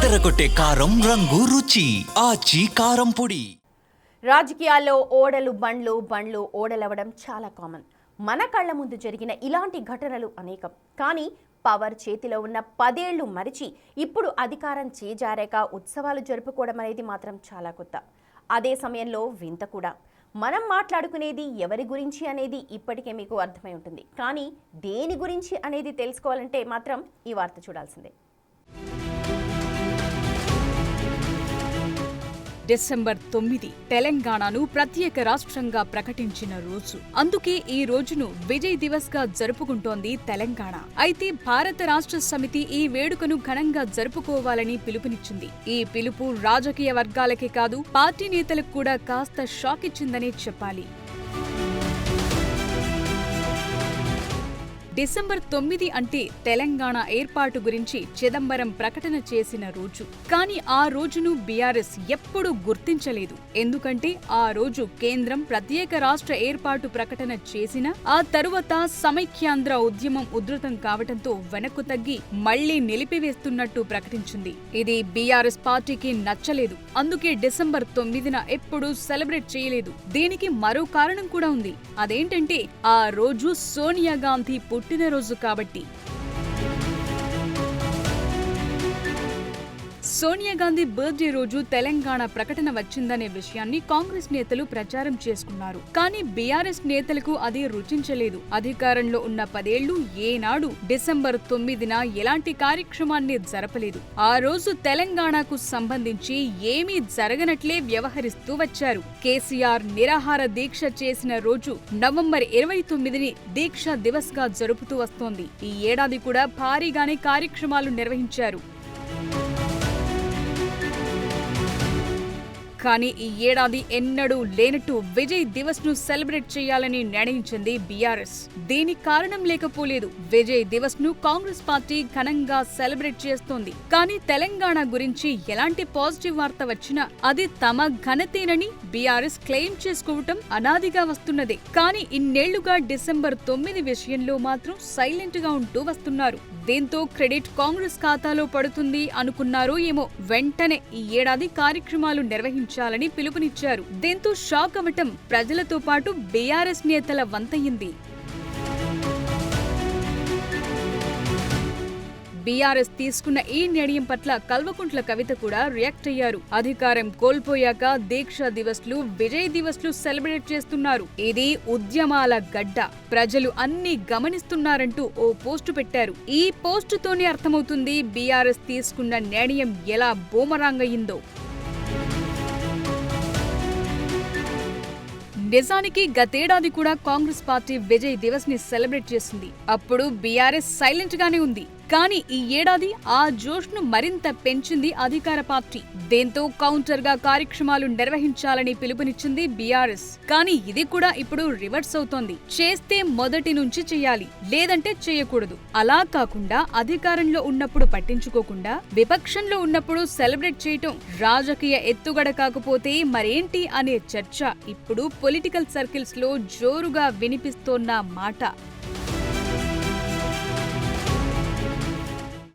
అదరగొట్టే కారం రంగు రుచి ఆచి కారం పొడి. రాజకీయాల్లో ఓడలు బండ్లు బండ్లు ఓడలవడం చాలా కామన్. మన కళ్ళ ముందు జరిగిన ఇలాంటి ఘటనలు అనేకం. కానీ పవర్ చేతిలో ఉన్న 10 ఏళ్లు మరిచి ఇప్పుడు అధికారం చేజారాక ఉత్సవాలు జరుపుకోవడం అనేది మాత్రం చాలా కొత్త. అదే సమయంలో వింత కూడా. మనం మాట్లాడుకునేది ఎవరి గురించి అనేది ఇప్పటికే మీకు అర్థమై ఉంటుంది. కానీ దేని గురించి అనేది తెలుసుకోవాలంటే మాత్రం ఈ వార్త చూడాల్సిందే. డిసెంబర్ 9 తెలంగాణను ప్రత్యేక రాష్ట్రంగా ప్రకటించిన రోజు. అందుకే ఈ రోజును విజయ్ దివస్ గా జరుపుకుంటోంది తెలంగాణ. అయితే భారత రాష్ట్ర సమితి ఈ వేడుకను ఘనంగా జరుపుకోవాలని పిలుపునిచ్చింది. ఈ పిలుపు రాజకీయ వర్గాలకే కాదు, పార్టీ నేతలకు కూడా కాస్త షాక్ ఇచ్చిందనే చెప్పాలి. డిసెంబర్ 9 అంటే తెలంగాణ ఏర్పాటు గురించి చిదంబరం ప్రకటన చేసిన రోజు. కానీ ఆ రోజును బీఆర్ఎస్ ఎప్పుడూ గుర్తించలేదు. ఎందుకంటే ఆ రోజు కేంద్రం ప్రత్యేక రాష్ట్ర ఏర్పాటు ప్రకటన చేసినా ఆ తరువాత సమైక్యాంధ్ర ఉద్యమం ఉధృతం కావడంతో వెనక్కు తగ్గి మళ్లీ నిలిపివేస్తున్నట్టు ప్రకటించింది. ఇది బీఆర్ఎస్ పార్టీకి నచ్చలేదు. అందుకే డిసెంబర్ 9న ఎప్పుడూ సెలబ్రేట్ చేయలేదు. దీనికి మరో కారణం కూడా ఉంది. అదేంటంటే ఆ రోజు సోనియా గాంధీ పుట్టినరోజు కాబట్టి. సోనియా గాంధీ బర్త్డే రోజు తెలంగాణ ప్రకటన వచ్చిందనే విషయాన్ని కాంగ్రెస్ నేతలు ప్రచారం చేసుకున్నారు. కానీ బీఆర్ఎస్ నేతలకు అది రుచించలేదు. అధికారంలో ఉన్న 10 ఏళ్లు ఏనాడు డిసెంబర్ 9న ఎలాంటి కార్యక్రమాన్ని జరపలేదు. ఆ రోజు తెలంగాణకు సంబంధించి ఏమీ జరగనట్లే వ్యవహరిస్తూ వచ్చారు. కేసీఆర్ నిరాహార దీక్ష చేసిన రోజు నవంబర్ 29ని దీక్షా దివస్ గా జరుపుతూ వస్తోంది. ఈ ఏడాది కూడా భారీగానే కార్యక్రమాలు నిర్వహించారు. కానీ ఈ ఏడాది ఎన్నడూ లేనట్టు విజయ్ దివస్ ను సెలబ్రేట్ చేయాలని నిర్ణయించింది బీఆర్ఎస్. దీనికి కారణం లేకపోలేదు. విజయ్ దివస్ ను కాంగ్రెస్ పార్టీ ఘనంగా సెలబ్రేట్ చేస్తోంది. కానీ తెలంగాణ గురించి ఎలాంటి పాజిటివ్ వార్త వచ్చినా అది తమ ఘనతేనని బీఆర్ఎస్ క్లెయిమ్ చేసుకోవటం అనాదిగా వస్తున్నదే. కానీ ఇన్నేళ్లుగా డిసెంబర్ 9 విషయంలో మాత్రం సైలెంట్ గా ఉంటూ వస్తున్నారు. దీంతో క్రెడిట్ కాంగ్రెస్ ఖాతాలో పడుతుంది అనుకున్నారో ఏమో, వెంటనే ఈ ఏడాది కార్యక్రమాలు నిర్వహించాలని పిలుపునిచ్చారు. దీంతో షాక్ అవ్వటం ప్రజలతో పాటు బీఆర్ఎస్ నేతల వంతయింది. బీఆర్ఎస్ తీసుకున్న ఈ నిర్ణయం పట్ల కల్వకుంట్ల కవిత కూడా రియాక్ట్ అయ్యారు. అధికారం కోల్పోయాక దీక్షా దివస్లు, విజయ్ దివస్లు సెలబ్రేట్ చేస్తున్నారు. ఇది ఉద్యమాల గడ్డ, ప్రజలు అన్ని గమనిస్తున్నారంటూ ఓ పోస్టు పెట్టారు. ఈ పోస్టుతోనే అర్థమవుతుంది బీఆర్ఎస్ తీసుకున్న నిర్ణయం ఎలా బూమరాంగ్ అయిందో. నిజానికి గతేడాది కూడా కాంగ్రెస్ పార్టీ విజయ్ దివస్ ని సెలబ్రేట్ చేసింది. అప్పుడు బీఆర్ఎస్ సైలెంట్ గానే ఉంది. కానీ ఈ ఏడాది ఆ జోష్ ను మరింత పెంచింది అధికార పార్టీ. దీంతో కౌంటర్ గా కార్యక్రమాలు నిర్వహించాలని పిలుపునిచ్చింది బీఆర్ఎస్. కానీ ఇది కూడా ఇప్పుడు రివర్స్ అవుతోంది. చేస్తే మొదటి నుంచి చేయాలి, లేదంటే చేయకూడదు. అలా కాకుండా అధికారంలో ఉన్నప్పుడు పట్టించుకోకుండా విపక్షంలో ఉన్నప్పుడు సెలబ్రేట్ చేయటం రాజకీయ ఎత్తుగడ కాకపోతే మరేంటి అనే చర్చ ఇప్పుడు పొలిటికల్ సర్కిల్స్ లో జోరుగా వినిపిస్తోన్న మాట.